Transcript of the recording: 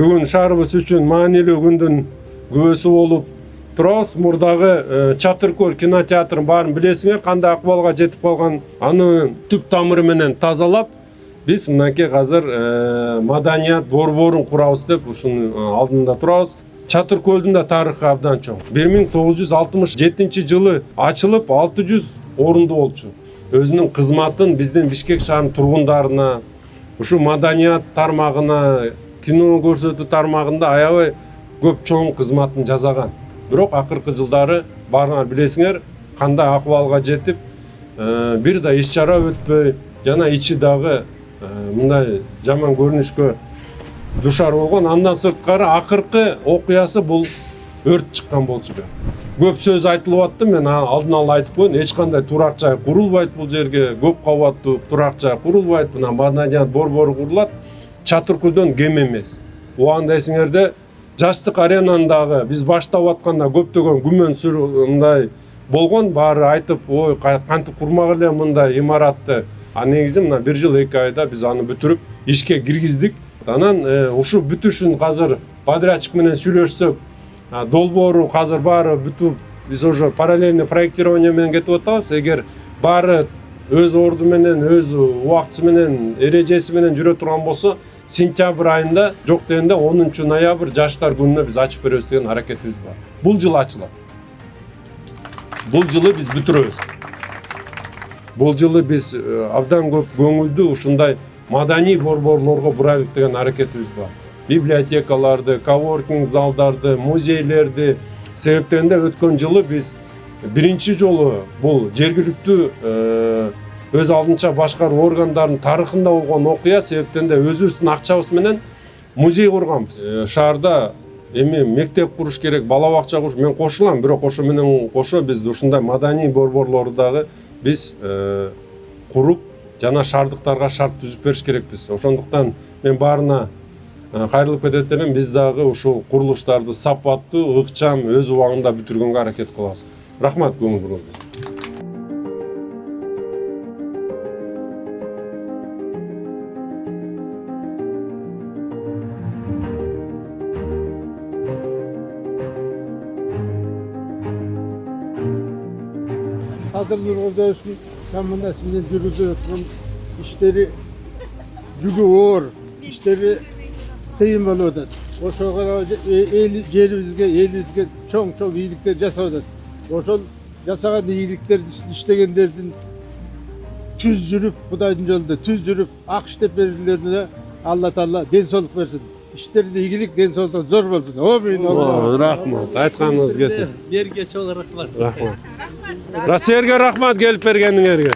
бүгүн шаарыбыз үчүн маанилүү күндүн күбөсү болуп турабыз. Мурдагы Чатыркөл кинотеатрын баарын билесиңер, кандай акыбалга жетип калган. Аны түп тамыры менен тазалап, биз мынакей азыр маданият борборун курабыз деп ушунун алдында турабыз. Чатыркөлдүн да тарыхы абдан чоң. 1967 жылы ачылып 600 орунду болчу. Өзүнүн кызматын биздин Бишкек шаарынын тургундарына, ушу маданият тармагына, кино көрсөтүү тармагында аябай көп чоң кызматын жасаган. Бирок акыркы жылдары баарыңар билесиңер, кандай акыбалга жетип, бир да иш чара өтпөй, жана ичи дагы мындай жаман көрүнүшкө душар болгон. Андан сырткары акыркы окуясы бул өрт чыккан болчу. Көп сөз айтылып атты, мен алдын ала айтып коеюн, эч кандай турак жай курулбайт бул жерге, көп кабаттуу турак жай курулбайт, мына маданият борбору курулат, Чатыркөлдөн кем эмес. Убагында эсиңерде жаштык аренандагы биз баштап атканда көптөгөн күмөн мындай болгон, баары айтып, ой кантип курмак эле мындай имаратты. А негизи мына 1 жыл 2 айда биз аны бүтүрүп ишке киргиздик. Анан ушу бүтүшүн азыр подрядчик менен сүйлөшсөк, долбоору азыр баары бүтүп, биз уже параллельный проектирование менен кетип атабыз. Эгер баары өз орду менен, өз убактысы менен, эрежеси менен жүрө турган болсо, сентябрь айында, жок дегенде 10 ноябрь жаштар күнүнө биз ачып беребиз деген аракетибиз бар. Бул жыл ачылат. Бул жылы биз бүтүрөбүз. Бул жылы биз абдан көп көңүлдүү ушундай маданий борборлорго бурайлык деген аракетибиз бар. Библиотекаларды, коворкинг залдарды, музейлерди себептегенде өткөн жылы биз биринчи жолу бул жергиликтүү өз алдынча башкаруу органдарынын тарыхында болгон окуя себептенде өзүбүздүн акчабыз менен музей курганбыз. Шаарда эми мектеп куруш керек, бала бакча куруш, мен кошулам, бирок ошо менен кошо биз ушундай маданий борборлорду дагы биз куруп жана шаардыктарга шарт түзүп бериш керекпиз. Ошондуктан мен баарына кайрылып кетет элем, биз дагы ушул курулуштарды сапаттуу, ыкчам, өз убагында бүтүргөнгө аракет кылабыз. Рахмат көңүл буруңузга. Садыр Нургулдаевичтин командасы менен жүргүзүп аткан иштери жүгү оор, иштери кыйын болуп атат. Ошого жерибизге, элибизге чоң ийгиликтер жасап атат. Ошол жасаган ийгиликтерди иштегендердин түз жүрүп, Кудайдын жолунда түз жүрүп, ак иштеп бергендерине Алла Таала ден соолук берсин. Иштерде ийгилик, ден соолук зор болсун. Амин. Рахмат. Айтканыңыз келсин. Берге чоң рахмат. Рахмат. Расерге рахмат келип бергениңерге.